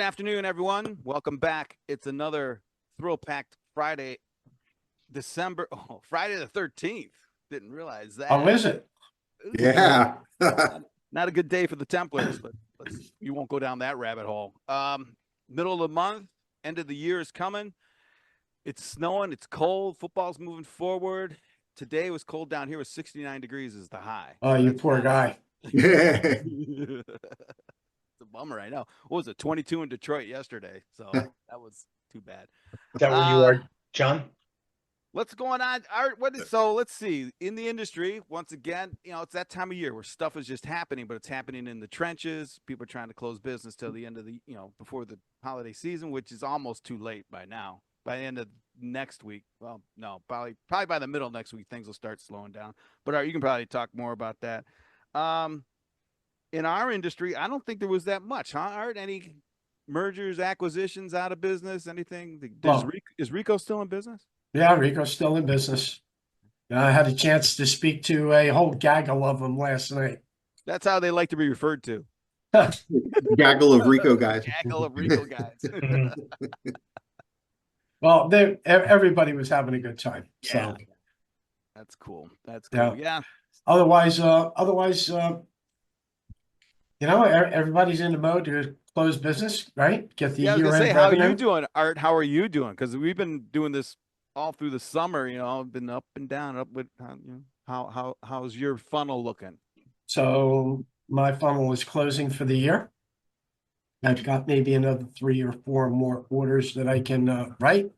afternoon, everyone. Welcome back. It's another thrill-packed Friday, Friday the 13th. Didn't realize Oh, that. is it? Yeah. Not a good day for the Templars, but you won't go down that rabbit hole. Middle of the month, end of the year is coming. It's snowing, it's cold, football's moving forward. Today was cold down here with 69 degrees is the high. Oh, you poor guy. It's a bummer, I know. What was it, 22 in Detroit yesterday? So that was too bad. Is that where you are, John? What's going on, Art? So let's see. In the industry, once again, it's that time of year where stuff is just happening, but it's happening in the trenches. People are trying to close business till the end of the, before the holiday season, which is almost too late by now. By the end of next week, well, no, probably by the middle of next week, things will start slowing down. But Art, you can probably talk more about that. In our industry, I don't think there was that much, huh, Art? Any mergers, acquisitions, out of business, anything? Is Rico still in business? Yeah, Rico's still in business. I had a chance to speak to a whole gaggle of them last night. That's how they like to be referred to. Gaggle of Rico guys. Gaggle of Rico guys. Well, everybody was having a good time. Yeah. So That's cool. That's cool. Yeah. Otherwise, everybody's in the mode to close business, right? Get the year-end how revenue. are you doing, Art? How are you doing? Because we've been doing this all through the summer. Been up and down. Up with how's your funnel looking? So my funnel is closing for the year. I've got maybe another 3 or 4 more orders that I can write.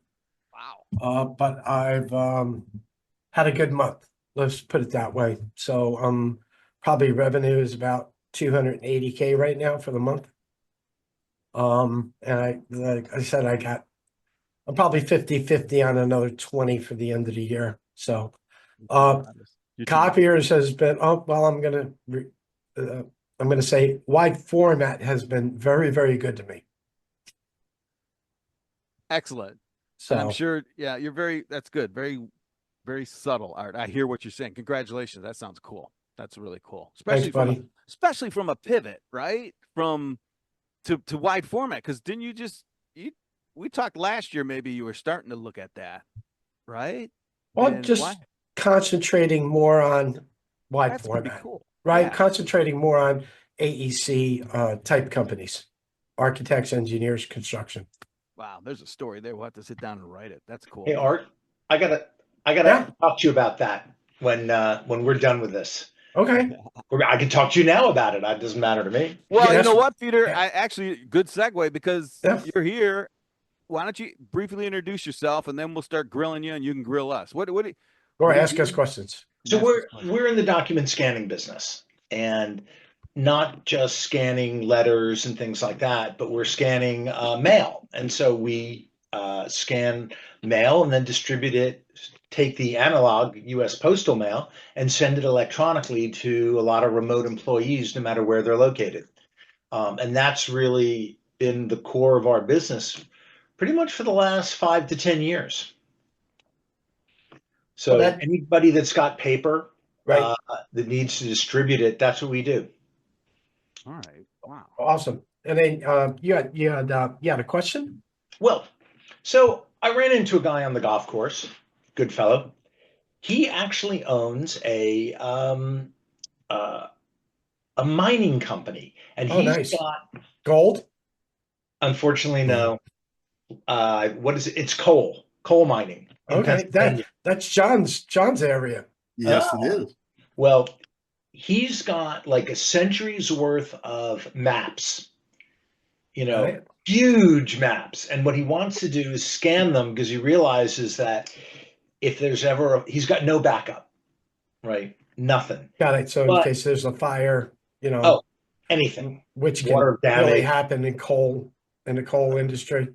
Wow. But I've had a good month. Let's put it that way. So probably revenue is about 280K right now for the month. And like I said, I'm probably 50-50 on another 20 for the end of the year. So copiers has been, I'm gonna say wide format has been very, very good to me. Excellent. So and I'm sure, that's good. Very, very subtle, Art. I hear what you're saying. Congratulations. That sounds cool. That's really cool. Thanks, buddy. Especially from a pivot, right? To wide format. Because didn't we talked last year, maybe you were starting to look at that, right? Well, concentrating more on wide format. Pretty cool. Right, Yeah. concentrating more on AEC type companies, architects, engineers, construction. Wow, there's a story there. We'll have to sit down and write it. That's cool. Hey, Art, I gotta talk to you about that when we're done with this. Okay. I can talk to you now about it. It doesn't matter to me. Well, you know what, Peter? Good segue because you're here. Why don't you briefly introduce yourself and then we'll start grilling you and you can grill us. Or ask us questions. So we're in the document scanning business, and not just scanning letters and things like that, but we're scanning mail. And so we scan mail and then distribute it, take the analog US postal mail and send it electronically to a lot of remote employees, no matter where they're located. And that's really been the core of our business pretty much for the last 5 to 10 years. So anybody that's got paper that needs to distribute it, that's what we do. All right. Wow. Awesome. And then you had a question? Well, so I ran into a guy on the golf course, good fellow. He actually owns a mining company, and he's got gold. Unfortunately, no. What is it? It's coal mining. Okay, that's John's area. Yes, it is. Well, he's got like a century's worth of maps, huge maps. And what he wants to do is scan them because he realizes that if there's ever, he's got no backup, right? Nothing. Got it. So in case there's a fire, anything, which can really happen in the coal industry.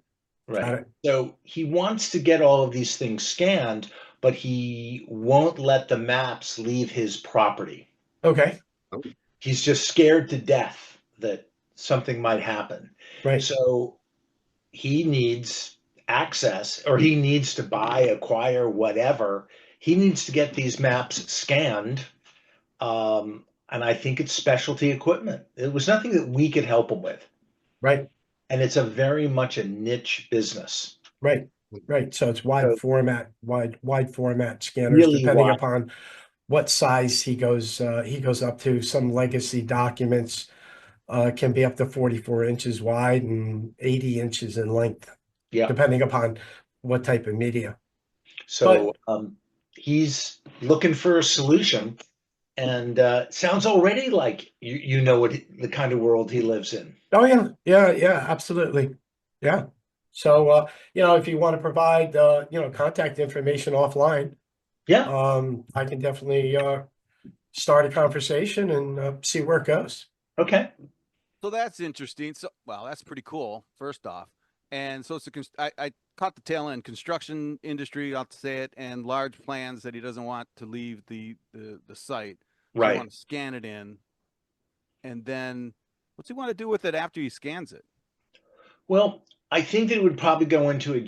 Right. So he wants to get all of these things scanned, but he won't let the maps leave his property. Okay. He's just scared to death that something might happen. Right. So he needs access, or he needs to acquire whatever. He needs to get these maps scanned. And I think it's specialty equipment. It was nothing that we could help him with. Right. and it's a very much a niche business. Right, right. So it's wide So format, wide format scanners, really depending wide. upon what size he goes up to. Some legacy documents can be up to 44 inches wide and 80 inches in length, Yeah. depending upon what type of media. So he's looking for a solution, and sounds already like you know what the kind of world he lives in. Oh yeah, yeah, absolutely. Yeah. So if you want to provide contact information offline, Yeah. I can definitely start a conversation and see where it goes. Okay. So that's interesting. So, well, that's pretty cool, first off. And so it's I caught the tail end, construction industry, I'll say it, and large plans that he doesn't want to leave the site. So Right. you want to scan it in. And then what's he want to do with it after he scans it? Well, I think that it would probably go into a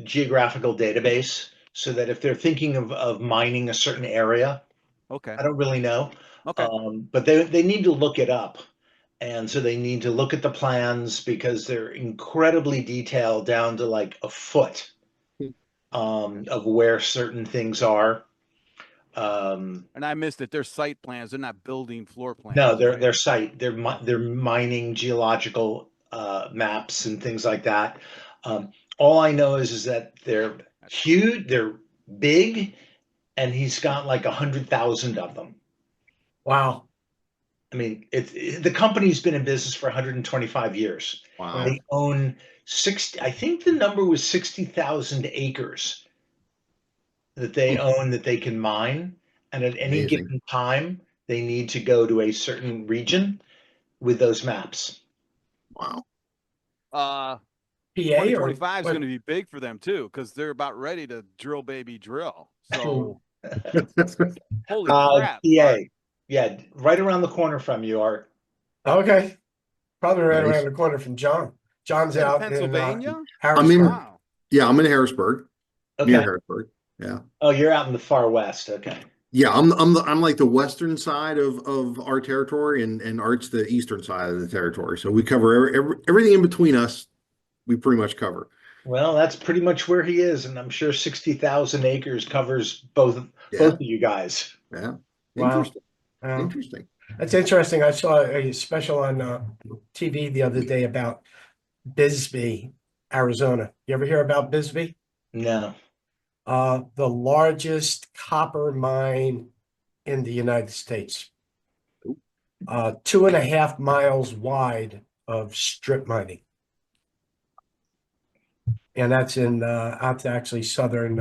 geographical database so that if they're thinking of mining a certain area, Okay. I don't really know. Okay. But they need to look it up. And so they need to look at the plans because they're incredibly detailed down to like a foot of where certain things are. And I missed it. They're site plans. They're not building floor plans. No, right? they're site. They're mining geological maps and things like that. All I know is that they're huge, they're big, and he's got like 100,000 of them. Wow. I mean, the company's been in business for 125 years. Wow. They own 60. I think the number was 60,000 acres that they own that they can mine, and at any Amazing. given time, they need to go to a certain region with those maps. Wow. PA 2025 is or going to be big for them too, because they're about ready to drill, baby, drill. So holy crap! PA, yeah, right around the corner from you, Art. okay. Probably right Nice. around the corner from John. John's In out Pennsylvania. in I'm in, Harrisburg. Wow. yeah, I'm in Harrisburg, near Okay. Harrisburg. Yeah. Oh, you're out in the far west. Okay. Yeah, I'm like the western side of our territory, and Art's the eastern side of the territory. So we cover everything in between us. We pretty much cover. Well, that's pretty much where he is, and I'm sure 60,000 acres covers both Yeah, of you guys. yeah. Wow. Interesting. Wow. Interesting. That's interesting. I saw a special on TV the other day about Bisbee, Arizona. You ever hear about Bisbee? No. The largest copper mine in the United States. 2.5 miles wide of strip mining. And that's in out to actually southern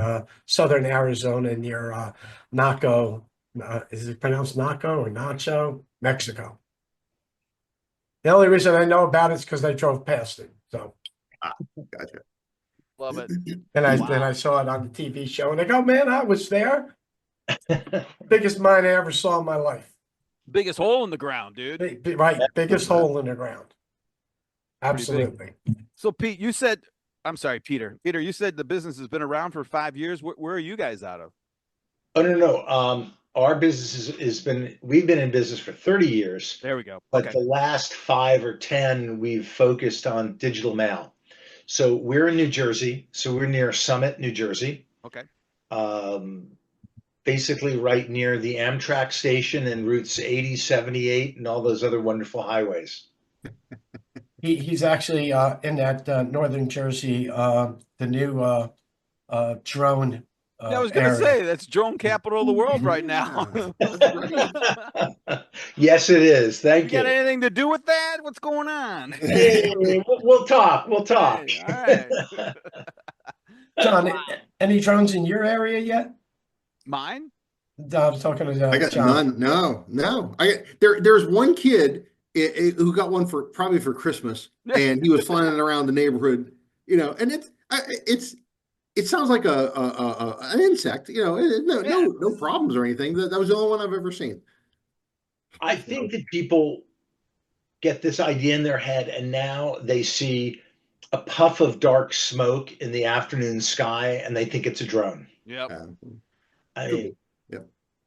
Arizona near Naco. Is it pronounced Naco or Nacho, Mexico? The only reason I know about it is because I drove past it. So Gotcha. Love it. and I Wow. saw it on the TV show, and I go, man, I was there. Biggest mine I ever saw in my life. Biggest hole in the ground, dude. Right, biggest hole in the ground. Absolutely. So Pete, you said, I'm sorry, Peter. Peter, you said the business has been around for 5 years. Where are you guys out of? Oh, no. Our business we've been in business for 30 years, There we go. but Okay. the last 5 or 10, we've focused on digital mail. So we're in New Jersey. So we're near Summit, New Jersey. Okay. Basically right near the Amtrak station and routes 80, 78, and all those other wonderful highways. He's actually in that northern Jersey, the new drone Yeah, I was going to area. say that's drone capital of the world right now. Yes, it is. You Thank got you. anything to do with that? What's going on? Hey, we'll talk. We'll talk. Hey, all right. John, Wow. any drones in your area yet? Mine? I was talking to I got John. none. No. There's one kid who got one probably for Christmas, and he was flying it around the neighborhood, and it sounds like an insect, no problems or anything. That was the only one I've ever seen. I think that people get this idea in their head, and now they see a puff of dark smoke in the afternoon sky, and they think it's a drone. Yep. I mean,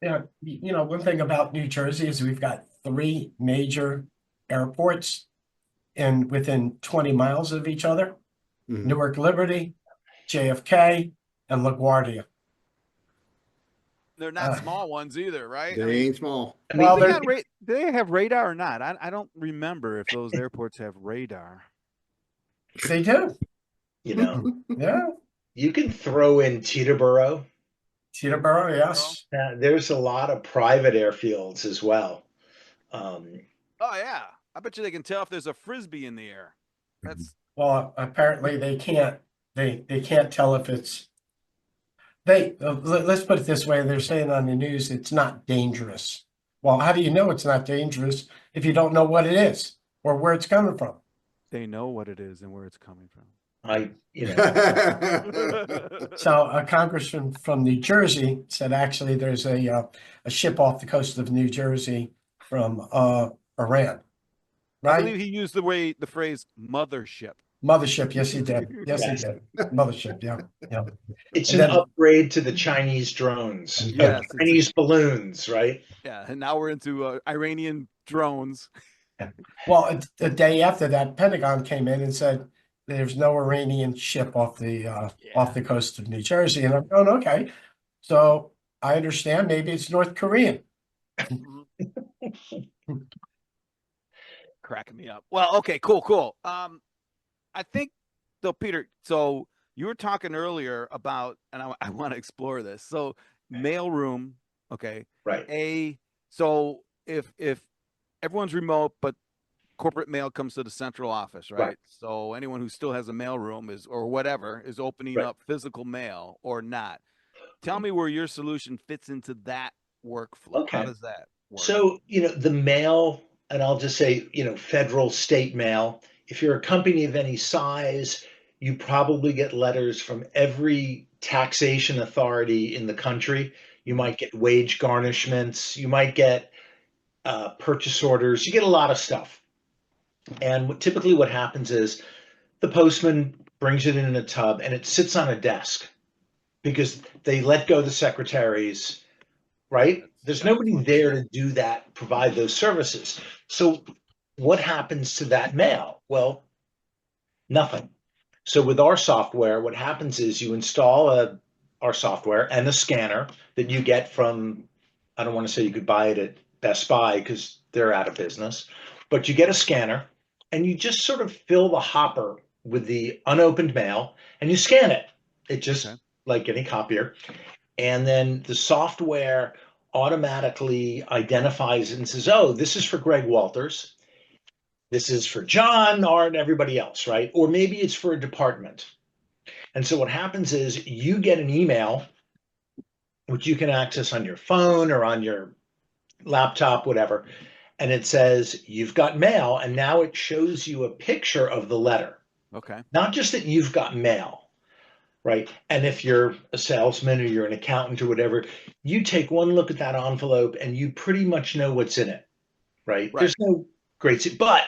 Yeah, one thing about New Jersey is we've got 3 major airports, within 20 miles of each other. Mhm. Newark Liberty, JFK, and LaGuardia. They're not small ones either, right? They ain't small. I Well, mean, they're- do they have radar or not? I don't remember if those airports have radar. they do. you know, Yeah. you can throw in Teterboro. Teterboro, yes. There's a lot of private airfields as well. Oh yeah, I bet you they can tell if there's a frisbee in the air. That's Well, apparently they can't. They can't tell if it's. Let's put it this way. They're saying on the news it's not dangerous. Well, how do you know it's not dangerous if you don't know what it is or where it's coming from? they know what it is and where it's coming from. So a congressman from New Jersey said actually there's a ship off the coast of New Jersey from Iran, I believe right? he used the phrase mothership. Mothership, yes he did. Yes he Yes. did. Mothership, yeah. It's And an then- upgrade to the Chinese drones, Yes, it's Chinese balloons, right? yeah, and now we're into Iranian drones. Well, the day after that, Pentagon came in and said there's no Iranian ship off the coast of New Jersey, and I'm going, okay, so I understand maybe it's North Korean. Cracking me up. Well, okay, cool. I think though, Peter. So you were talking earlier about, and I want to explore this. So mailroom, okay. Right. So if everyone's remote, but corporate mail comes to the central office, right? Right. So anyone who still has a mailroom or whatever is opening Right. up physical mail or not. Tell me where your solution fits into that workflow. Okay. How does that work? So, the mail, and I'll just say, federal, state mail, if you're a company of any size, you probably get letters from every taxation authority in the country. You might get wage garnishments, you might get purchase orders, you get a lot of stuff. And typically what happens is the postman brings it in a tub and it sits on a desk because they let go the secretaries, right? There's nobody there to do that, provide those services. So what happens to that mail? Well, nothing. So with our software, what happens is you install our software and a scanner that you get from, I don't want to say you could buy it at Best Buy because they're out of business, but you get a scanner and you just sort of fill the hopper with the unopened mail and you scan it. It just like any copier. And then the software automatically identifies it and says, oh, this is for Greg Walters. This is for John, Art, everybody else, right? Or maybe it's for a department. And so what happens is you get an email, which you can access on your phone or on your laptop, whatever. And it says, you've got mail. And now it shows you a picture of the letter. Okay. Not just that you've got mail, right? And if you're a salesman or you're an accountant or whatever, you take one look at that envelope and you pretty much know what's in it, right? There's no great, but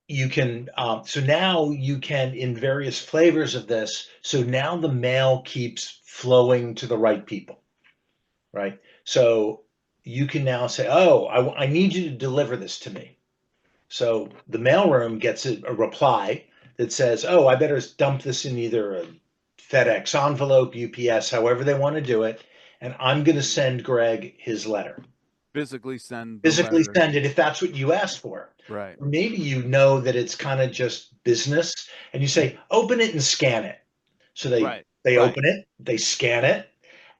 you can, so now you can, in various flavors of this, so now the mail keeps flowing to the right people, right? So you can now say, oh, I need you to deliver this to me. So the mailroom gets a reply that says, oh, I better dump this in either a FedEx envelope, UPS, however they want to do it. And I'm going to send Greg his letter. Physically send it if that's what you asked for. Right. Or maybe you know that it's kind of just business and you say, open it and scan it. So they open it, they scan it.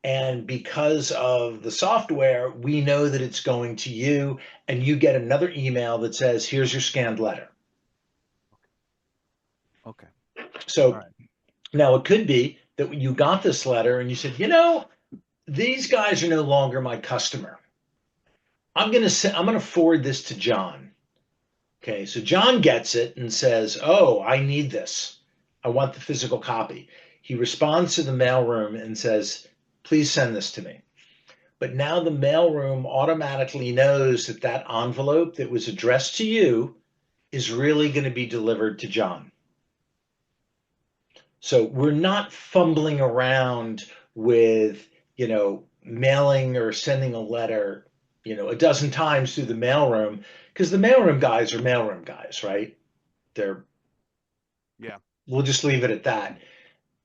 And because of the software, we know that it's going to you and you get another email that says, here's your scanned letter. Okay. So now it could be that you got this letter and you said, these guys are no longer my customer. I'm going to forward this to John. Okay. So John gets it and says, oh, I need this. I want the physical copy. He responds to the mailroom and says, please send this to me. But now the mailroom automatically knows that that envelope that was addressed to you is really going to be delivered to John. So we're not fumbling around with, mailing or sending a letter a dozen times through the mailroom, because the mailroom guys are mailroom guys, right? They're, Yeah. we'll just leave it at that.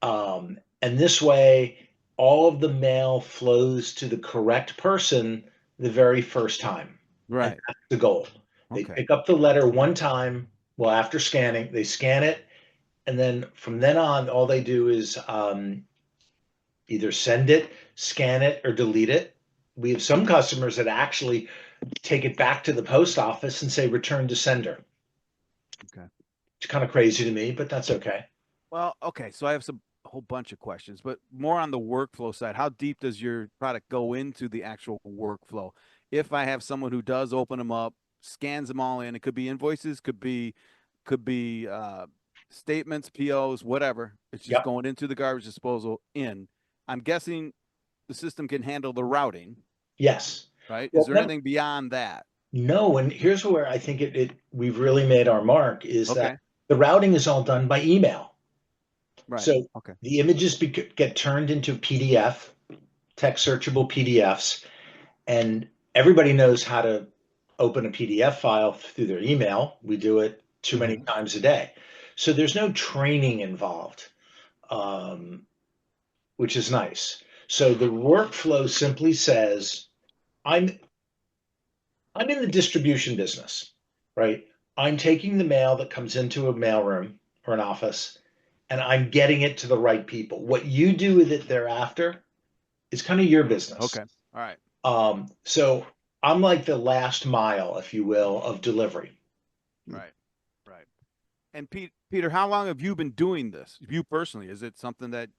And this way, all of the mail flows to the correct person the very first time. And Right. that's the goal. They Okay. pick up the letter one time. Well, after scanning, they scan it. And then from then on, all they do is either send it, scan it, or delete it. We have some customers that actually take it back to the post office and say return to sender. Okay. It's kind of crazy to me, but that's okay. Well, okay. So I have a whole bunch of questions, but more on the workflow side. How deep does your product go into the actual workflow? If I have someone who does open them up, scans them all in, it could be invoices, could be statements, POs, whatever. It's just Yep. going into the garbage disposal in. I'm guessing the system can handle the routing, Yes. right? Well, Is there anything beyond that? no, and here's where I think we've really made our mark is that Okay. the routing is all done by email. Right. So Okay. the images get turned into PDF, text searchable PDFs, and everybody knows how to open a PDF file through their email. We do it too many times a day. So there's no training involved, which is nice. So the workflow simply says, I'm in the distribution business, right? I'm taking the mail that comes into a mailroom or an office, and I'm getting it to the right people. What you do with it thereafter is kind of your business. Okay. All right. So I'm like the last mile, if you will, of delivery. Right. Right. And Peter, how long have you been doing this? You personally, is it something that,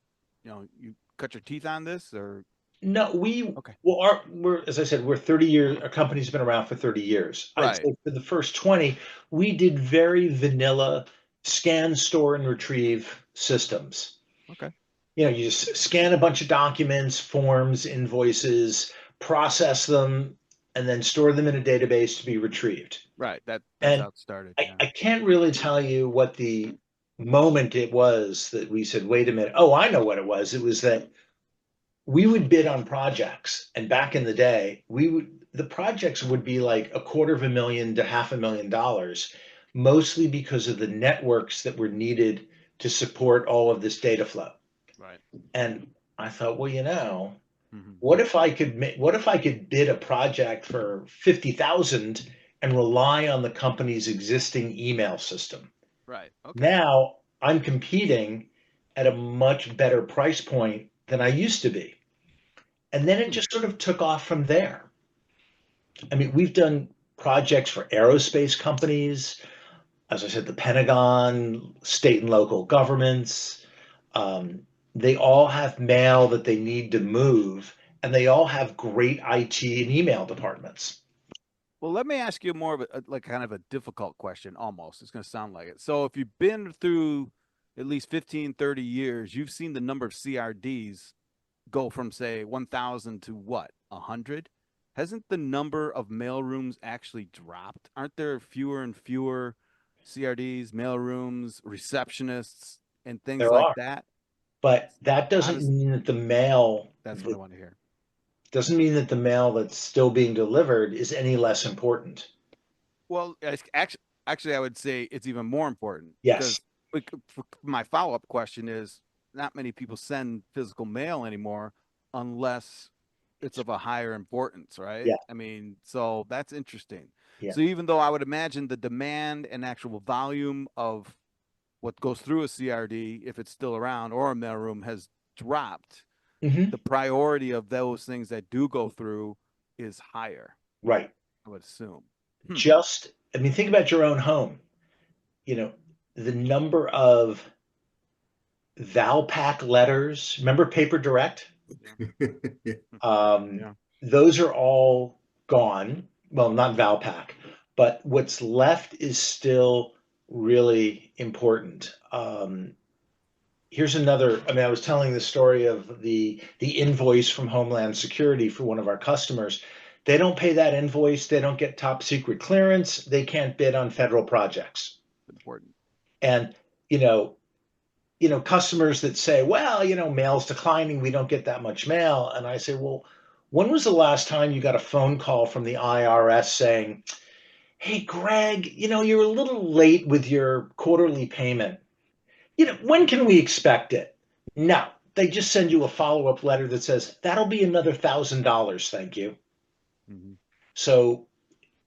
you cut your teeth on this or? No, Okay. well, we're, as I said, we're 30 years, our company's been around for 30 years. I'd Right. say for the first 20, we did very vanilla scan, store, and retrieve systems. Okay. You just scan a bunch of documents, forms, invoices, process them, and then store them in a database to be retrieved. Right. That's And how it started. I, Yeah. I can't really tell you what the moment it was that we said, wait a minute. Oh, I know what it was. It was that we would bid on projects, and back in the day, the projects would be like $250,000 to $500,000, mostly because of the networks that were needed to support all of this data flow. Right. And I thought, well, Mm-hmm. what if I could bid a project for 50,000 and rely on the company's existing email system? Right. Okay. Now I'm competing at a much better price point than I used to be. And then it just sort of took off from there. I mean, we've done projects for aerospace companies, as I said, the Pentagon, state and local governments. They all have mail that they need to move, and they all have great IT and email departments. Well, let me ask you more of like kind of a difficult question almost. It's going to sound like it. So if you've been through at least 15, 30 years, you've seen the number of CRDs go from say 1,000 to what, 100? Hasn't the number of mailrooms actually dropped? Aren't there fewer and fewer CRDs, mailrooms, receptionists, and things There like are, that? but that doesn't Honestly, mean that the mail that's what I want to hear. doesn't mean that the mail that's still being delivered is any less important. Well, actually, I would say it's even more important Yes. because my follow-up question is not many people send physical mail anymore unless it's of a higher importance, right? Yeah. I mean, so that's interesting. Yeah. So even though I would imagine the demand and actual volume of what goes through a CRD, if it's still around, or a mailroom has dropped, Mm-hmm. the priority of those things that do go through is higher, Right. I would assume. I mean, think about your own home. The number of Valpak letters, remember Paper Direct? Yeah. Those are all gone. Well, not Valpak, but what's left is still really important. Here's another. I mean, I was telling the story of the invoice from Homeland Security for one of our customers. They don't pay that invoice. They don't get top secret clearance. They can't bid on federal projects. Important. And customers that say, well, mail's declining. We don't get that much mail. And I say, well, when was the last time you got a phone call from the IRS saying, hey, Greg, you're a little late with your quarterly payment. When can we expect it? No, they just send you a follow-up letter that says, that'll be another $1,000, thank you. Mm-hmm. So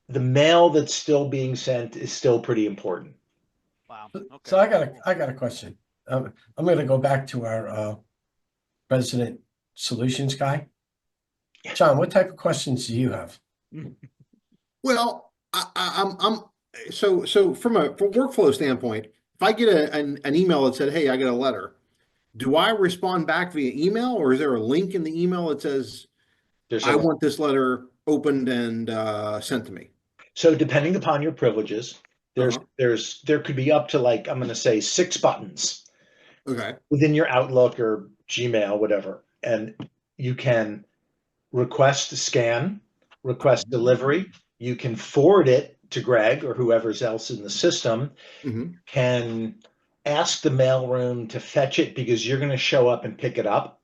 the mail that's still being sent is still pretty important. Wow. Okay. So I got a question. I'm going to go back to our resident solutions guy. John, what type of questions do you have? Well, I'm so from a workflow standpoint, if I get an email that said, "Hey, I got a letter," do I respond back via email, or is there a link in the email that says, "I want this letter opened and sent to me"? So depending upon your privileges, there could be up to, like, I'm going to say 6 buttons Okay. within your Outlook or Gmail, whatever, and you can request a scan, request delivery. You can forward it to Greg or whoever's else in the system. Mm-hmm. Can ask the mailroom to fetch it because you're going to show up and pick it up.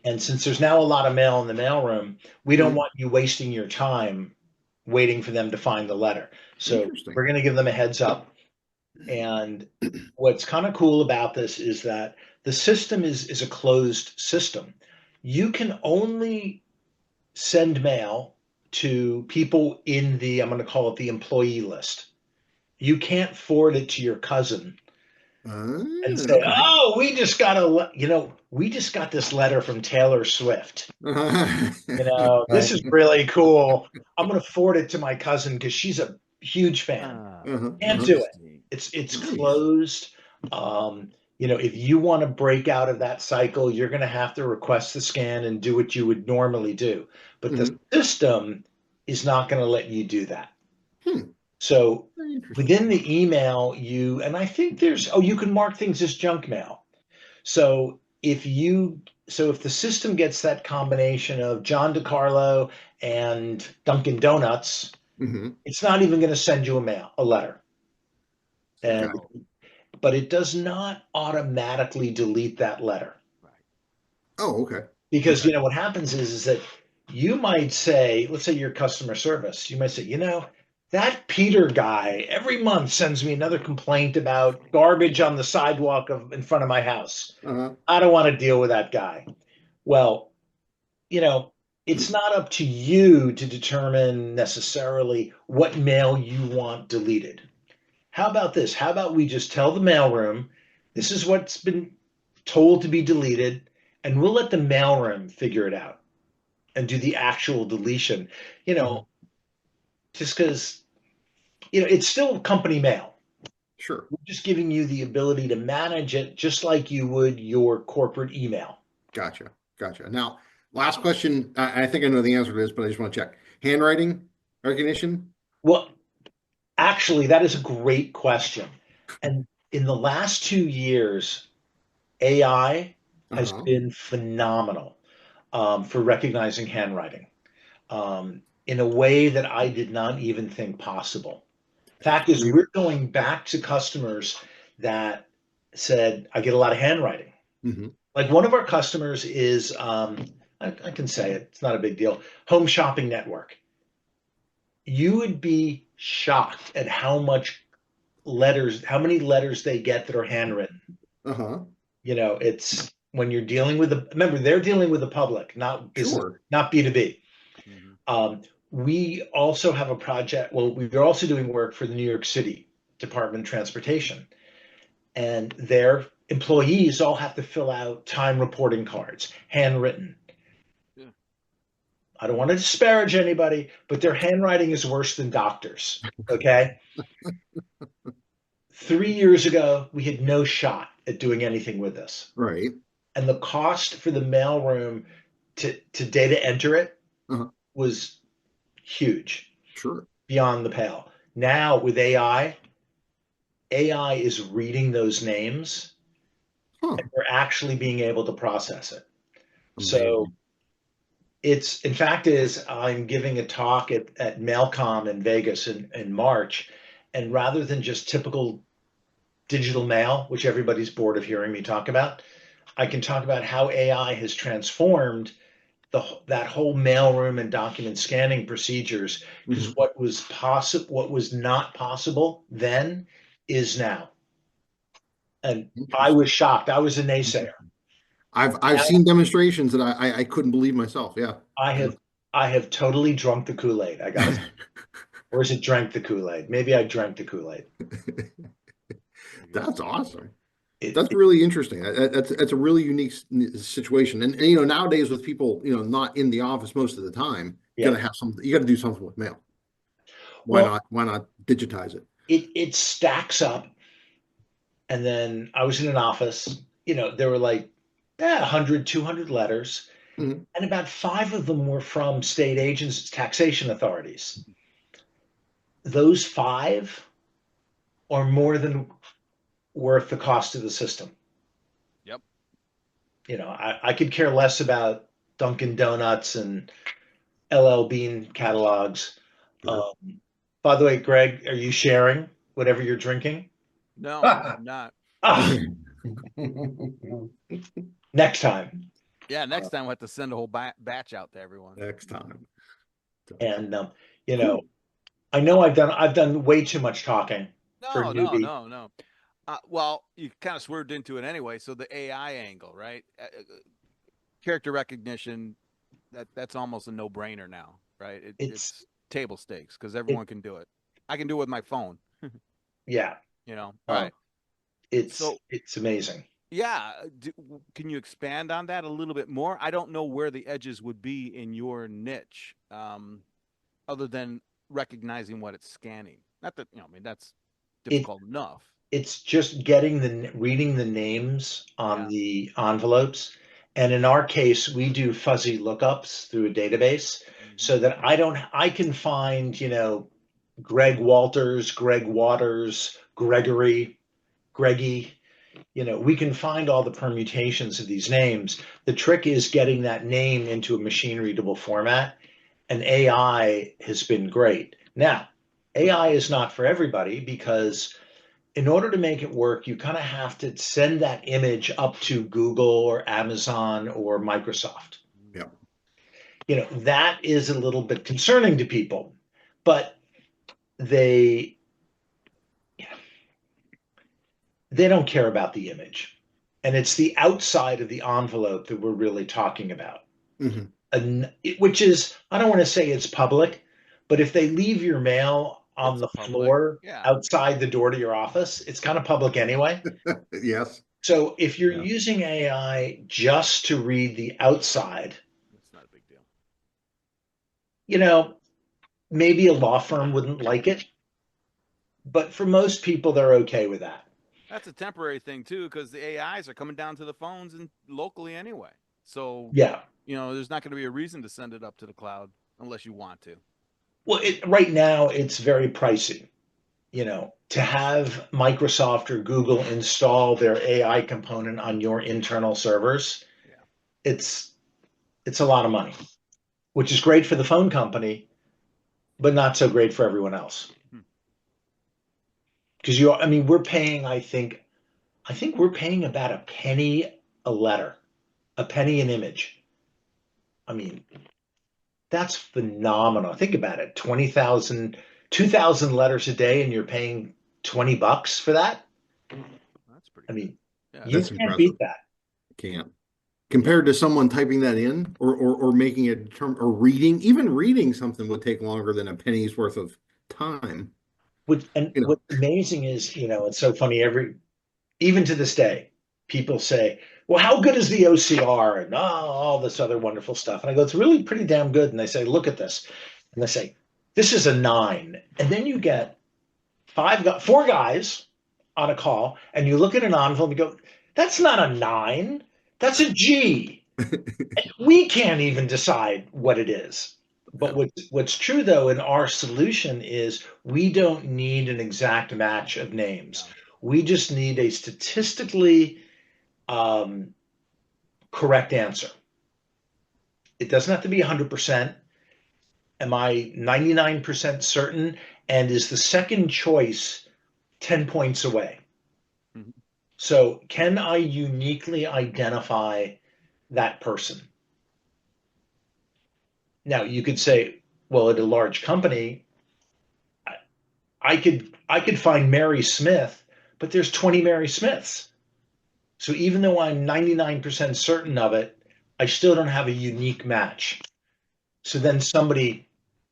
And since there's now a lot of mail in the mailroom, we don't want you wasting your time waiting for them to find the letter. So we're going to give them a heads up. And what's kind of cool about this is that the system is a closed system. You can only send mail to people in the, I'm going to call it the employee list. You can't forward it to your cousin and say, Okay. oh, we just got this letter from Taylor Swift. This is really cool. I'm going to forward it to my cousin because she's a huge fan. Can't do it. It's closed. If you want to break out of that cycle, you're going to have to request the scan and do what you would normally do. But the system is not going to let you do that. So within the email, and I think you can mark things as junk mail. So if the system gets that combination of John DeCarlo and Dunkin' Donuts, it's not even going to send you a letter. But it does not automatically delete that letter. Right. Oh, okay. Because what happens is that you might say, let's say your customer service, you might say, that Peter guy every month sends me another complaint about garbage on the sidewalk in front of my house. I don't want to deal with that guy. Well, it's not up to you to determine necessarily what mail you want deleted. How about this? How about we just tell the mailroom, this is what's been told to be deleted, and we'll let the mailroom figure it out and do the actual deletion, just because, it's still company mail. Sure. We're just giving you the ability to manage it just like you would your corporate email. Gotcha. Now, last question. I think I know the answer to this, but I just want to check. Handwriting recognition? Well, actually, that is a great question. And in the last 2 years, AI has been phenomenal for recognizing handwriting in a way that I did not even think possible. Fact is, we're going back to customers that said, I get a lot of handwriting. Like one of our customers is, I can say it, it's not a big deal, Home Shopping Network. You would be shocked at how many letters they get that are handwritten. It's when you're dealing with remember, they're dealing with the public, not business, not B2B. We also have a project. Well, we're also doing work for the New York City Department of Transportation, and their employees all have to fill out time reporting cards, handwritten. I don't want to disparage anybody, but their handwriting is worse than doctors. Okay. 3 years ago, we had no shot at doing anything with this. Right. And the cost for the mailroom to data enter it was huge. Sure. Beyond the pale. Now with AI is reading those names and we're actually being able to process it. So I'm giving a talk at Mailcom in Vegas in March, and rather than just typical digital mail, which everybody's bored of hearing me talk about, I can talk about how AI has transformed that whole mailroom and document scanning procedures, because Mhm. what was possible, what was not possible then is now. And I Interesting. was shocked. I was a naysayer. I've Now seen demonstrations that I couldn't believe myself. Yeah. I Yeah. have I have totally drunk the Kool-Aid. I gotta say. Or is it drank the Kool-Aid? Maybe I drank the Kool-Aid. That's awesome. It, That's really interesting. That's a really unique situation. And you know, nowadays with people, you know, not in the office most of the time, you yeah. gotta have some. You gotta do something with mail. Why Well, not? Why not digitize it? it stacks up. And then I was in an office, there were like 100, 200 letters, Mhm. and about 5 of them were from state agents, taxation authorities. Those 5 are more than worth the cost of the system. Yep. I could care less about Dunkin' Donuts and LL Bean catalogs. Sure. By the way, Greg, are you sharing whatever you're drinking? No, I'm not. Ah, next time. Yeah, next time we'll have to send a whole batch out to everyone. Next time. And Cool. I know I've done way too much talking for a No, no, newbie. no, no. Well, you kind of swerved into it anyway. So the AI angle, right? Character recognition, that's almost a no-brainer now, right? It's It's table stakes because it everyone can do it. I can do it with my phone, yeah. All Um, right. it's So it's amazing. yeah, can you expand on that a little bit more? I don't know where the edges would be in your niche, other than recognizing what it's scanning. Not that, I mean, that's It difficult enough. it's just reading the names on Yeah. the envelopes. And in our case, we do fuzzy lookups through a database Mhm. so that I can find, Greg Walters, Greg Waters, Gregory, Greggy. We can find all the permutations of these names. The trick is getting that name into a machine readable format, and AI has been great. Now, AI is not for everybody because in order to make it work, you kind of have to send that image up to Google or Amazon or Microsoft. Yeah. That is a little bit concerning to people, but they they don't care about the image. And it's the outside of the envelope that we're really talking about. Mhm. Which is, I don't want to say it's public, but if they leave your mail on It's the public. floor Yeah. outside the door to your office, it's kind of public anyway. Yes. So if you're Yeah. using AI just to read the outside, It's not a big deal. maybe a law firm wouldn't like it, but for most people, they're okay with that. That's a temporary thing too, because the AIs are coming down to the phones and locally anyway. So, Yeah. there's not going to be a reason to send it up to the cloud unless you want to. Well, right now it's very pricey. To have Microsoft or Google install their AI component on your internal servers, Yeah. it's a lot of money, which is great for the phone company, but not so great for everyone else. Because we're paying, I think we're paying about a penny a letter, a penny an image. I mean, that's phenomenal. Think about it. 20,000, 2,000 letters a day, and you're paying $20 for that. That's pretty I good. mean, Yeah, you That's can't impressive. beat that. Can't. Compared to someone typing that in or making it term or even reading something would take longer than a penny's worth of time. You know. What's amazing is, it's so funny. Even to this day, people say, "Well, how good is the OCR?" and all this other wonderful stuff. And I go, "It's really pretty damn good." And they say, "Look at this," and they say, "This is a 9." And then you get 4 guys on a call, and you look at an envelope and you go, "That's not a 9. That's a G." We can't even decide what it is. But what's true though in our solution is we don't need an exact match of names. No. We just need a statistically correct answer. It doesn't have to be 100%. Am I 99% certain? And is the second choice 10 points away? Mhm. So can I uniquely identify that person? Now you could say, well, at a large company, I could find Mary Smith, but there's 20 Mary Smiths. So even though I'm 99% certain of it, I still don't have a unique match. So then somebody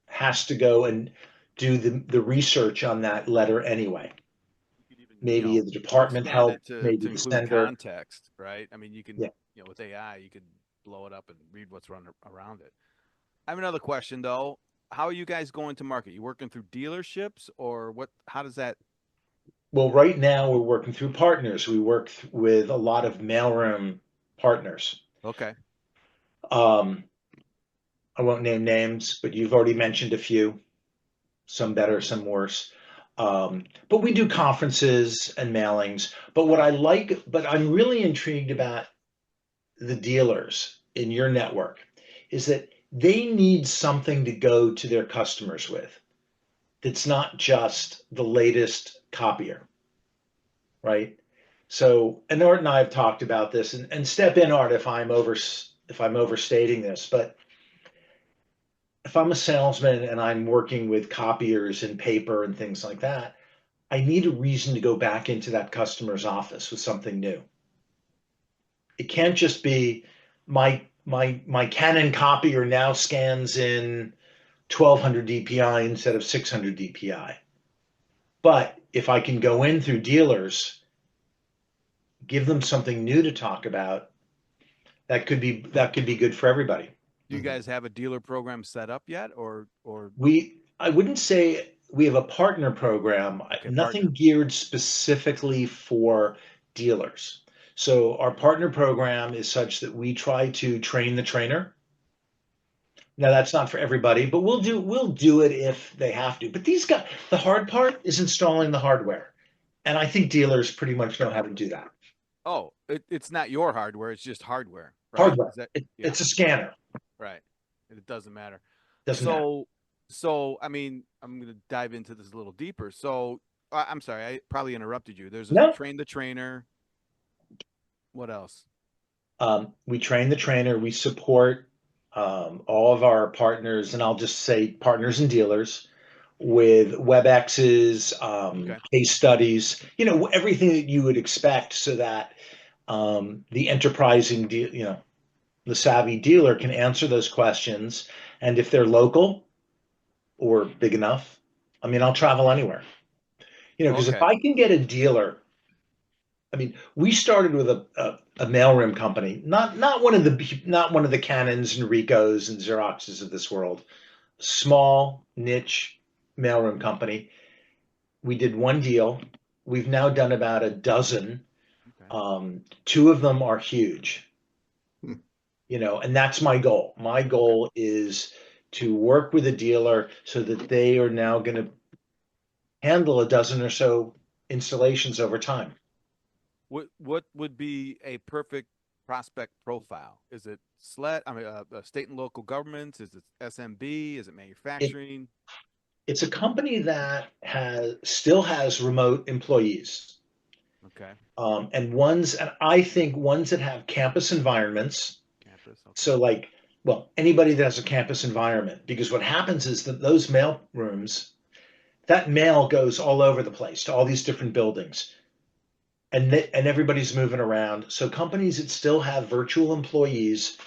has to go and do the research on that letter anyway. You could even, Maybe the department expand help, it to maybe the include sender. context, right? I mean, you can, Yeah. with AI, you could blow it up and read what's running around it. I have another question though. How are you guys going to market? You working through dealerships or what? How does that? Well, right now we're working through partners. We work with a lot of mailroom partners. Okay. Um, I won't name names, but you've already mentioned a few, some better, some worse. But we do conferences and mailings. But I'm really intrigued about the dealers in your network is that they need something to go to their customers with. That's not just the latest copier, right? So, and Art and I have talked about this, and step in, Art, if I'm overstating this, but if I'm a salesman and I'm working with copiers and paper and things like that, I need a reason to go back into that customer's office with something new. It can't just be my Canon copier now scans in 1200 DPI instead of 600 DPI. But if I can go in through dealers, give them something new to talk about, that could be good for everybody. Do you guys have a dealer program set up yet, or I wouldn't say we have a partner program, Okay, nothing partner. geared specifically for dealers. So our partner program is such that we try to train the trainer. Now that's not for everybody, but we'll do it if they have to. But these guys, the hard part is installing the hardware. And I think dealers pretty much know how to do that. Oh, it's not your hardware; it's just hardware, right? Hardware. Is that yeah, It's a scanner. right? It doesn't matter. Doesn't matter. So I mean, I'm going to dive into this a little deeper. So I'm sorry, I probably interrupted you. There's a No. train the trainer. What else? We train the trainer. We support all of our partners, and I'll just say partners and dealers with WebExes, Okay. case studies, everything that you would expect so that the enterprising, the savvy dealer can answer those questions. And if they're local or big enough, I mean, I'll travel anywhere. Because if Okay. I can get a dealer, I mean, we started with a mailroom company, not one of the Canons and Ricos and Xeroxes of this world, small niche mailroom company. We did one deal. We've now done about a dozen. Okay. Two of them are huge. Hmm. And that's my goal. My goal is to work with a dealer so that they are now going to handle a dozen or so installations over time. What would be a perfect prospect profile? Is it SLED? I mean, state and local governments? Is it SMB? Is it manufacturing? It's a company that still has remote employees. Okay. And I think ones that have campus environments. Campus. Okay. So anybody that has a campus environment, because what happens is that those mail rooms, that mail goes all over the place to all these different buildings. And everybody's moving around. So companies that still have virtual employees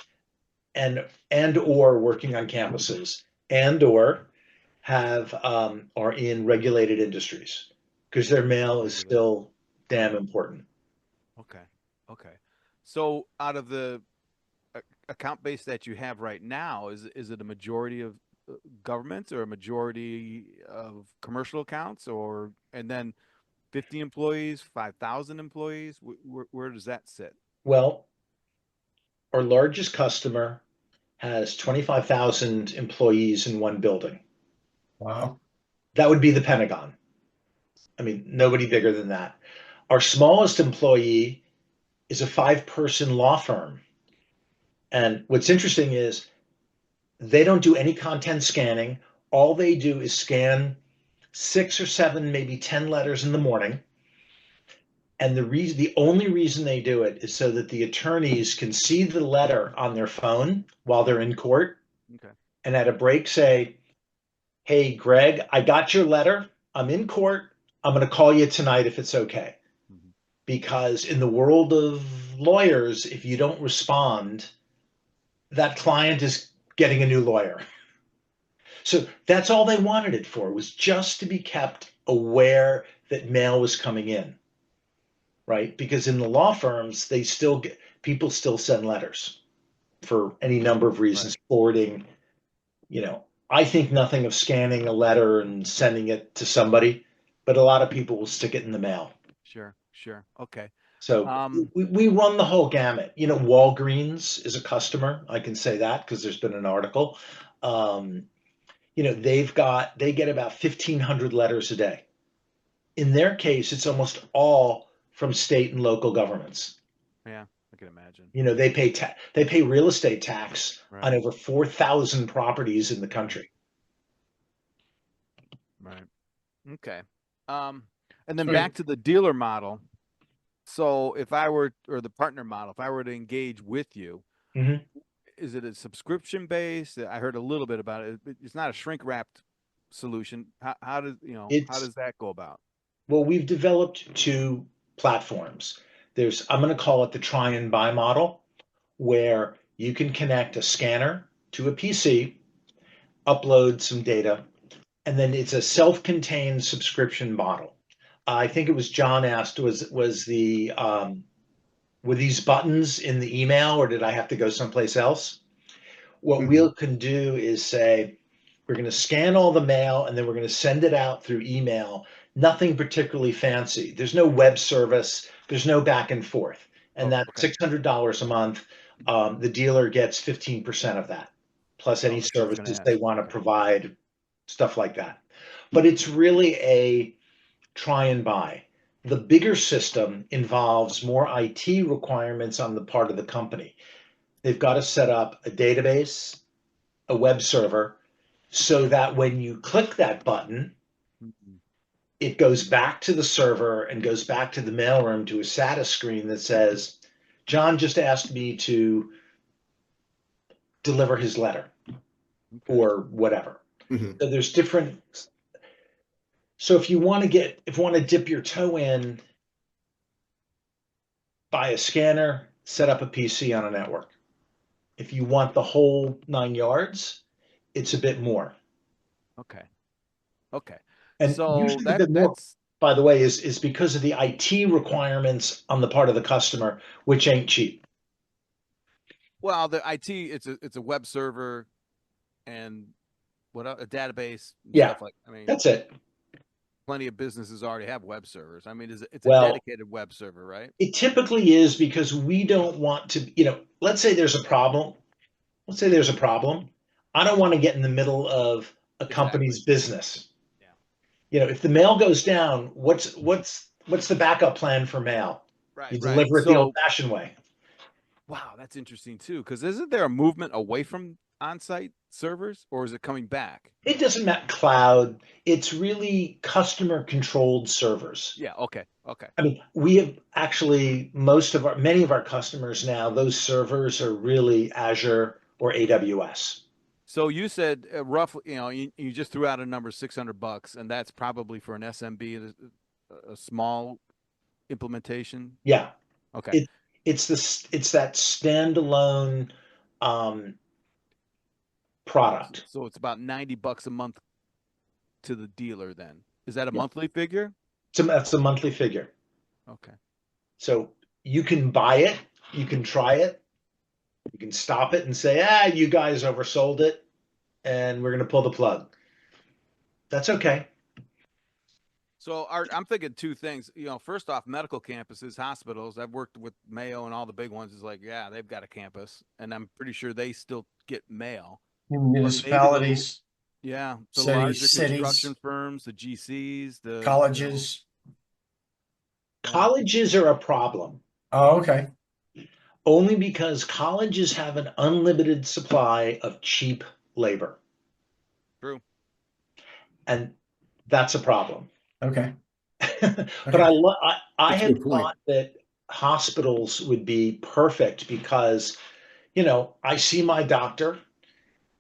and or working on campuses and or are in regulated industries because their mail is still damn important. Okay. Okay. So out of the account base that you have right now, is it a majority of governments or a majority of commercial accounts, and then 50 employees, 5,000 employees? Where does that sit? Well, our largest customer has 25,000 employees in one building. Wow. That would be the Pentagon. I mean, nobody bigger than that. Our smallest employee is a 5-person law firm. And what's interesting is they don't do any content scanning. All they do is scan 6 or 7, maybe 10 letters in the morning. And the only reason they do it is so that the attorneys can see the letter on their phone while they're in court. Okay. and at a break say, hey, Greg, I got your letter. I'm in court. I'm going to call you tonight if it's okay. Mhm. Because in the world of lawyers, if you don't respond, that client is getting a new lawyer. So that's all they wanted it for, was just to be kept aware that mail was coming in, right? Because in the law firms, they still get, people still send letters for any number of reasons, forwarding, I think nothing of scanning a letter and sending it to somebody, but a lot of people will stick it in the mail. Sure, sure. Okay. So we run the whole gamut. Walgreens is a customer. I can say that because there's been an article. They get about 1,500 letters a day. In their case, it's almost all from state and local governments. Yeah, I can imagine. They pay real estate tax Right. on over 4,000 properties in the country. Right. Okay. And then back to the dealer model. So if I were, or the partner model, if I were to engage with you, is it a subscription based? I heard a little bit about it. It's not a shrink wrapped solution. How does that go about? Well, we've developed two platforms. I'm going to call it the try and buy model, where you can connect a scanner to a PC, upload some data, and then it's a self-contained subscription model. I think it was John asked, were these buttons in the email, or did I have to go someplace else? What we can do is say, we're going to scan all the mail and then we're going to send it out through email. Nothing particularly fancy. There's no web service. There's no back and forth. And that's $600 a month. The dealer gets 15% of that, plus any services they want to provide, stuff like that. But it's really a try and buy. The bigger system involves more IT requirements on the part of the company. They've got to set up a database, a web server, so that when you click that button, it goes back to the server and goes back to the mailroom to a status screen that says, John just asked me to deliver his letter or whatever. So there's different. So if you want to dip your toe in, buy a scanner, set up a PC on a network. If you want the whole 9 yards, it's a bit more. Okay. And so usually a bit more, by the way, is because of the IT requirements on the part of the customer, which ain't cheap. Well, the IT, it's a web server and a database. And stuff like. That's it. Plenty of businesses already have web servers. It's a dedicated web server, right? It typically is, because we don't want to, let's say there's a problem. I don't want to get in the middle of a company's business. If the mail goes down, what's the backup plan for mail? Right. You deliver it the old-fashioned way. Wow, that's interesting too. Because isn't there a movement away from on-site servers, or is it coming back? It doesn't matter. Cloud. It's really customer-controlled servers. Yeah. Okay. We have actually many of our customers now, those servers are really Azure or AWS. So you said roughly, you just threw out a number, $600, and that's probably for an SMB, a small implementation. Yeah. Okay. It's that standalone product. So it's about $90 a month to the dealer. Then is that a monthly figure? That's a monthly figure. Okay. So you can buy it, you can try it, you can stop it and say, you guys oversold it, and we're going to pull the plug. That's okay. So Art, I'm thinking two things. First off, medical campuses, hospitals. I've worked with Mayo and all the big ones. It's like, yeah, they've got a campus, and I'm pretty sure they still get mail. Municipalities. The cities, larger construction firms, the GCs, the colleges. Colleges are a problem. Oh, okay. Only because colleges have an unlimited supply of cheap labor. True. And that's a problem. Okay. But I had thought that hospitals would be perfect because, I see my doctor.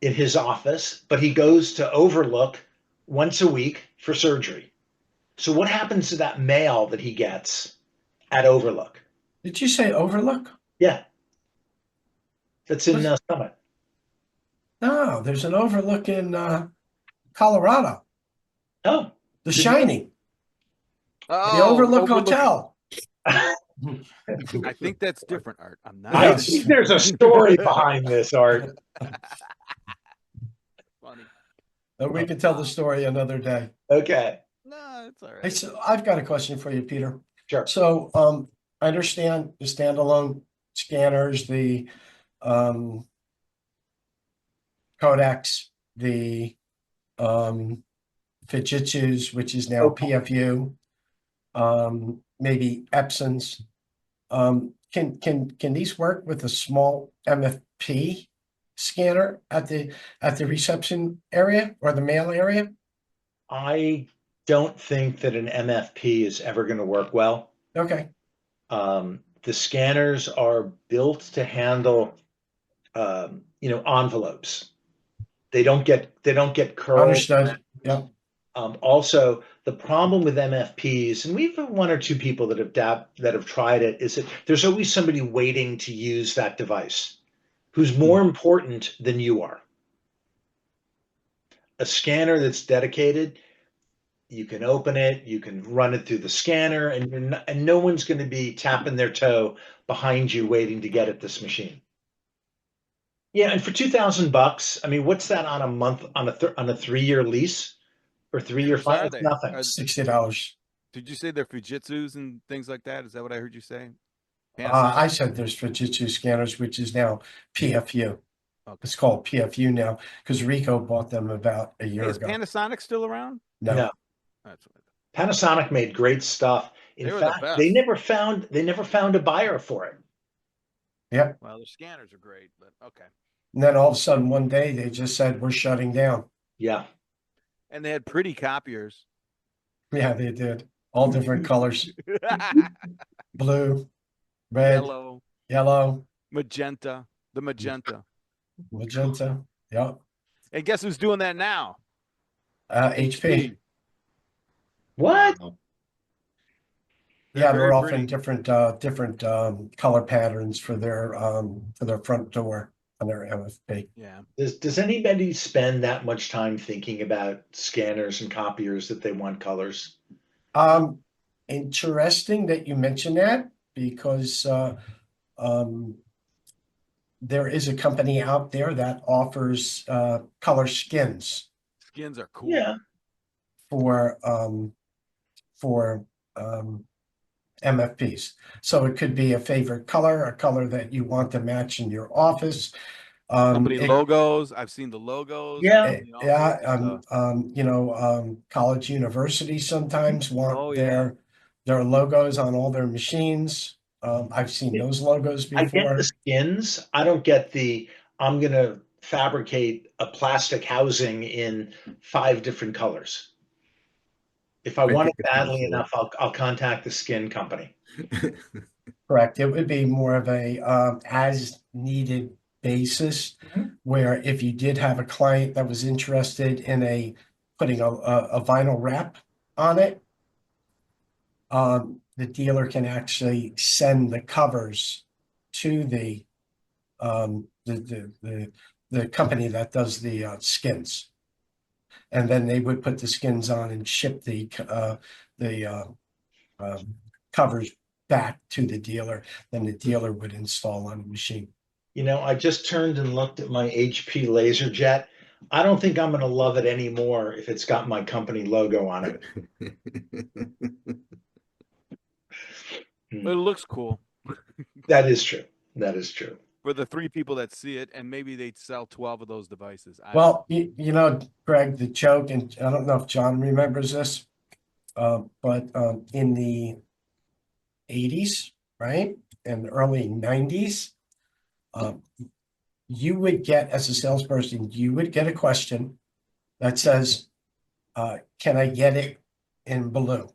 in his office, but he goes to Overlook once a week for surgery. So what happens to that mail that he gets at Overlook? Did you say Overlook? Yeah, that's in Summit. No, there's an Overlook in Colorado. Oh, The Did you- Shining. Oh, The Overlook Overlook. Hotel. I think that's different, Art. I'm not. I Yes. think there's a story behind this, Art. Funny. We can tell the story another day. Okay, No, it's all Hey, right. so I've got a question for you, Peter. sure. So I understand the standalone scanners, the Kodaks, the Fujitsu's, which is now Okay. PFU, maybe Epson's. Can these work with a small MFP scanner at the reception area or the mail area? I don't think that an MFP is ever going to work well. Okay. The scanners are built to handle, envelopes. They don't get curled. Understood. Yep. Also, the problem with MFPs, and we've had one or two people that have tried it, is that there's always somebody waiting to use that device who's more important than you are. A scanner that's dedicated, you can open it, you can run it through the scanner, and no one's going to be tapping their toe behind you waiting to get at this machine. Yeah, and for $2,000, I mean, what's that on a month on a 3-year lease or 3-year How much are fine? It's they? nothing. $60. Did you say they're Fujitsu's and things like that? Is that what I heard you say? I said there's Fujitsu scanners, which is now PFU. Okay. It's called PFU now because Rico bought them about a year Hey, is ago. Panasonic still around? No. That's what Panasonic made great stuff. In They were the fact, best. they never found a buyer for it. Yep. Well, their scanners are great, but okay. And then all of a sudden one day they just said we're shutting down. Yeah. And they had pretty copiers. Yeah, they did. All different colors. Blue, red, yellow, Magenta. The magenta. magenta. Yep. And guess who's doing that now? HP. What? Yeah, very they're offering pretty. different color patterns for their front door on their MFP. Yeah. Does anybody spend that much time thinking about scanners and copiers that they want colors? Interesting that you mentioned that because there is a company out there that offers color skins Skins are cool. Yeah. for MFPs. So it could be a favorite color, a color that you want to match in your office. Company It- logos. I've seen the logos. Yeah. I've seen all sorts of stuff. college universities sometimes want Oh, yeah. their logos on all their machines. I've seen those logos I get before. the skins. I don't get I'm going to fabricate a plastic housing in 5 different colors. If I want it badly enough, I'll contact the skin company. Correct. It would be more of a as needed basis where if you did have a client that was interested in putting a vinyl wrap on it, the dealer can actually send the covers to the company that does the skins, and then they would put the skins on and ship the covers back to the dealer. Then the dealer would install on the machine. I just turned and looked at my HP LaserJet. I don't think I'm going to love it anymore if it's got my company logo on it. But it looks cool That is true. That is true. for the 3 people that see it, and maybe they'd sell 12 of those devices. Well, Greg, the joke, and I don't know if John remembers this, but in the 80s, right, and early 90s, you would get, as a salesperson, you would get a question that says, can I get it in blue?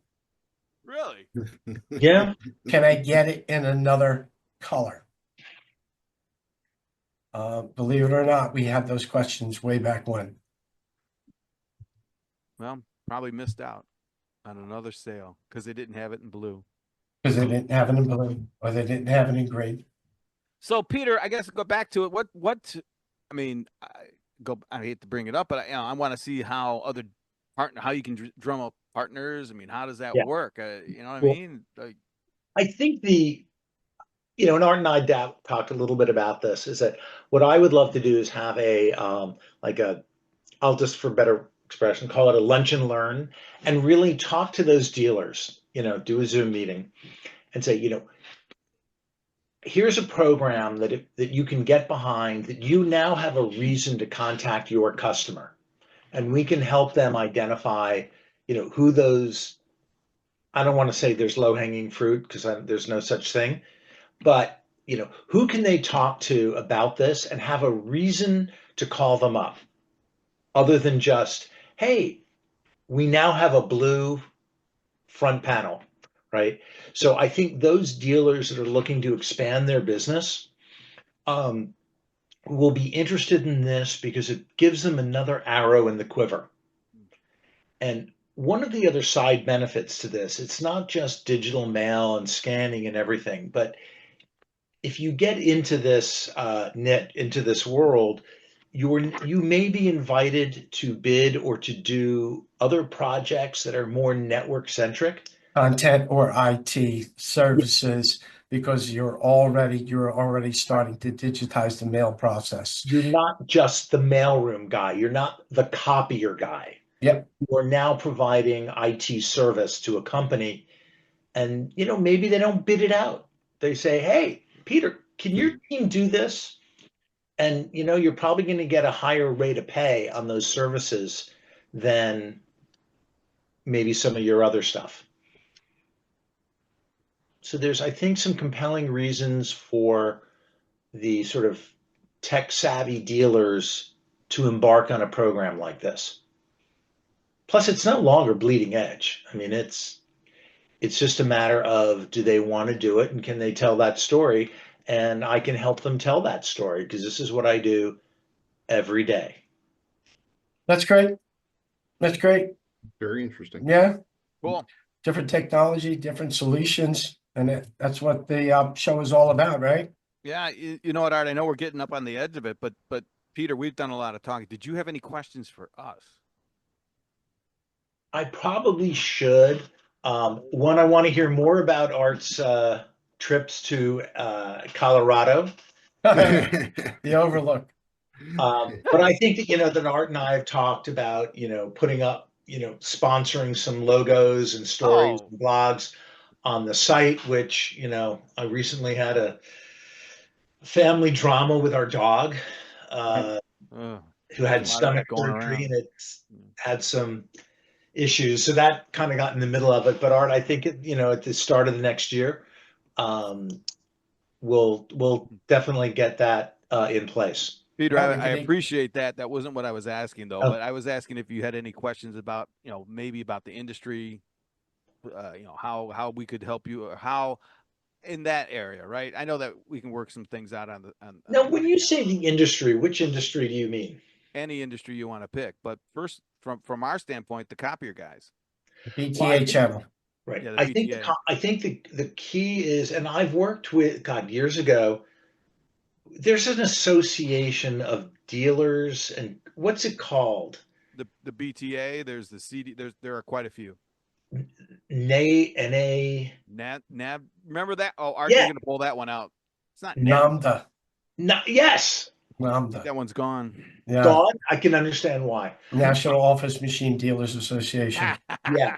Really? Yeah. Can I get it in another color? Believe it or not, we had those questions way back when. Well, probably missed out on another sale because they didn't have it in blue. Because they didn't have it in blue, or they didn't have it in green. So Peter, I guess go back to it. What? I mean, I hate to bring it up, but I want to see how other how you can drum up partners. I mean, how does that Yeah. work? You know what I Well, mean? Like, I think and Art and I talked a little bit about this, is that what I would love to do is have I'll just, for better expression, call it a lunch and learn, and really talk to those dealers, do a Zoom meeting and say, here's a program that you can get behind, that you now have a reason to contact your customer, and we can help them identify, who those, I don't want to say there's low-hanging fruit, because there's no such thing, but who can they talk to about this and have a reason to call them up, other than just, hey, we now have a blue front panel, right? So I think those dealers that are looking to expand their business will be interested in this, because it gives them another arrow in the quiver. And one of the other side benefits to this, it's not just digital mail and scanning and everything, but if you get into this into this world, you may be invited to bid or to do other projects that are more network centric. Content or IT services, because you're already starting to digitize the mail process. You're not just the mailroom guy. You're not the copier guy. Yep. You're now providing IT service to a company, and maybe they don't bid it out. They say, hey, Peter, can your team do this? And you're probably going to get a higher rate of pay on those services than maybe some of your other stuff. So there's, I think, some compelling reasons for the sort of tech savvy dealers to embark on a program like this. Plus, it's no longer bleeding edge. I mean, it's just a matter of, do they want to do it, and can they tell that story? And I can help them tell that story, because this is what I do every day. That's great. That's great. Very interesting. Yeah. cool. Different technology, different solutions. And that's what the show is all about, right? Yeah, you know what, Art? I know we're getting up on the edge of it, but Peter, we've done a lot of talking. Did you have any questions for us? I probably should. One, I want to hear more about Art's trips to Colorado. The Overlook. But I think that, that Art and I have talked about, putting up, sponsoring some logos and stories and blogs on the site, which, I recently had a family drama with our dog who had stomach surgery, and it's had some issues. So that kind of got in the middle of it. But Art, I think at the start of the next year, we'll definitely get that in place. Peter, I appreciate that. That wasn't what I was asking, though. But I was asking if you had any questions about, maybe about the industry, how we could help you, or how in that area, right? I know that we can work some things out on Now, when you say the industry, which industry do you mean? Any industry you want to pick, but first, from our standpoint, the copier guys, the BTA channel. Right. Yeah, I think the key is, and I've worked with, years ago, there's an association of dealers, and what's it called? The BTA. There's the CD. There are quite a few. NAB. Remember that? Oh, Art's gonna pull that one out. It's not NAMDA. Yes. NAMDA. That one's gone. Yeah. Gone. I can understand why. National Office Machine Dealers Association. Yeah.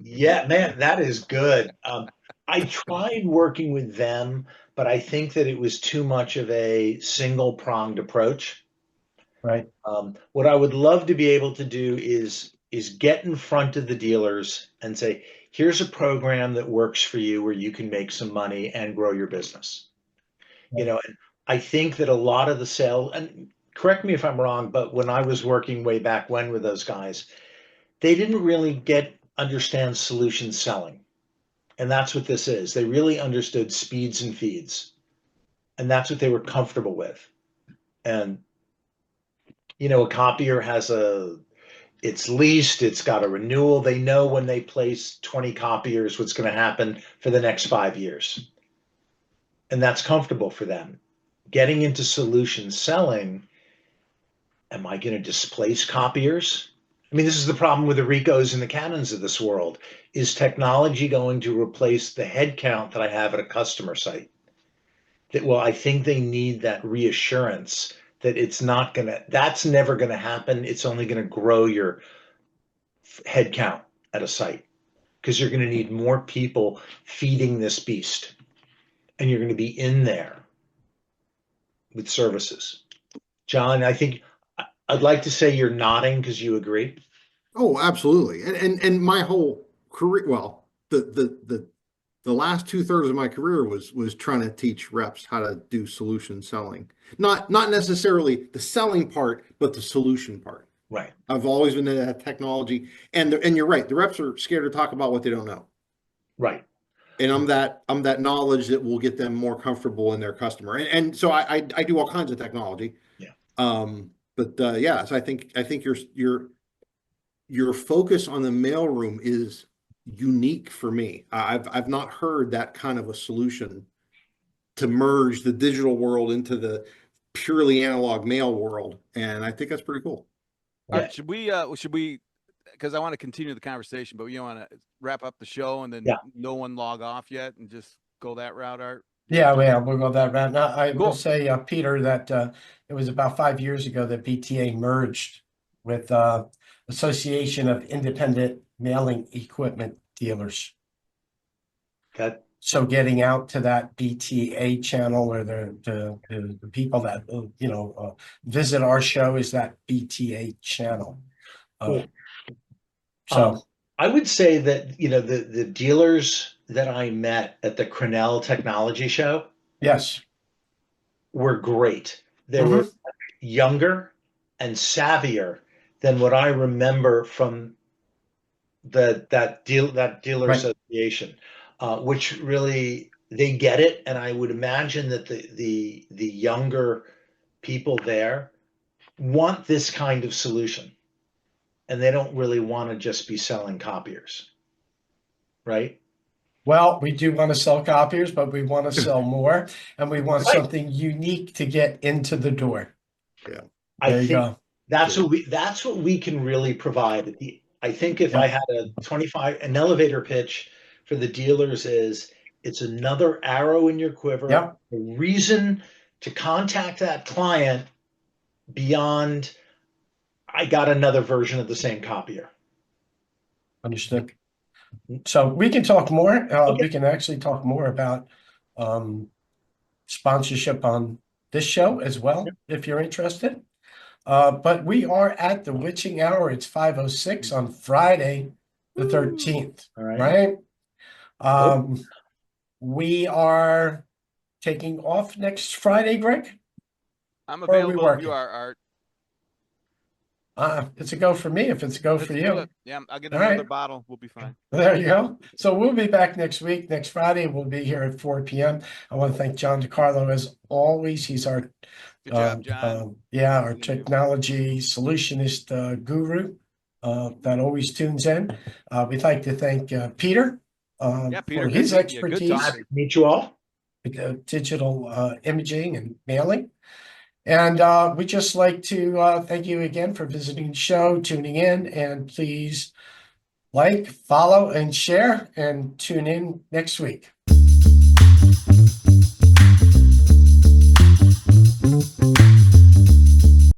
Yeah, man, that is good. I tried working with them, but I think that it was too much of a single-pronged approach. Right. What I would love to be able to do is get in front of the dealers and say, here's a program that works for you, where you can make some money and grow your business. Right. And I think that a lot of the sales, and correct me if I'm wrong, but when I was working way back when with those guys, they didn't really understand solution selling. And that's what this is. They really understood speeds and feeds. And that's what they were comfortable with. And, a copier has it's leased, it's got a renewal. They know when they place 20 copiers, what's going to happen for the next 5 years. And that's comfortable for them. Getting into solution selling, am I going to displace copiers? I mean, this is the problem with the Ricos and the Canons of this world. Is technology going to replace the headcount that I have at a customer site? Well, I think they need that reassurance that that's never going to happen. It's only going to grow your headcount at a site because you're going to need more people feeding this beast, and you're going to be in there with services. John, I think I'd like to say you're nodding because you agree. Oh, absolutely. And my whole career, well, the last 2/3 of my career was trying to teach reps how to do solution selling. Not necessarily the selling part, but the solution part. Right. I've always been into that technology, and you're right. The reps are scared to talk about what they don't know. Right. And I'm that knowledge that will get them more comfortable in their customer. And so I do all kinds of technology. Yeah. Yeah, so I think your focus on the mailroom is unique for me. I've not heard that kind of a solution to merge the digital world into the purely analog mail world, and I think that's pretty cool. All right, should we, because I want to continue the conversation, but you want to wrap up the show and then no one log off yet and just go that route, Art? Yeah, we'll go that route. Now, I will Cool. say, Peter, that it was about 5 years ago that BTA merged with Association of Independent Mailing Equipment Dealers. Okay. So getting out to that BTA channel where the people that visit our show is that BTA channel. Cool. So I would say that the dealers that I met at the Crenell Technology Show, yes, were great. They were younger and savvier than what I remember from that dealer association, which really they get it. And I would imagine that the younger people there want this kind of solution, and they don't really want to just be selling copiers, right? Well, we do want to sell copiers, but we want to sell more, and we want something unique to get into the door. Yeah, there you go. That's what we can really provide. I think if I had an elevator pitch for the dealers is it's another arrow in your quiver, a reason to contact that client beyond I got another version of the same copier. Understood. So we can talk more. We can actually talk more about sponsorship on this show as well, if you're interested. But we are at the witching hour. It's 5:06 on Friday, the 13th. All right. We are taking off next Friday, Greg. I'm available if you are, Art. It's a go for me if it's a go for you. Yeah, I'll get another bottle. We'll be fine. There you go. So we'll be back next week. Next Friday, we'll be here at 4 p.m. I want to thank John DiCarlo as always. He's our good job, John. Our technology solutionist guru that always tunes in. We'd like to thank Peter Peter, for his expertise. Good to meet you all. Digital imaging and mailing. And we'd just like to thank you again for visiting the show, tuning in, and please like, follow, and share, and tune in next week.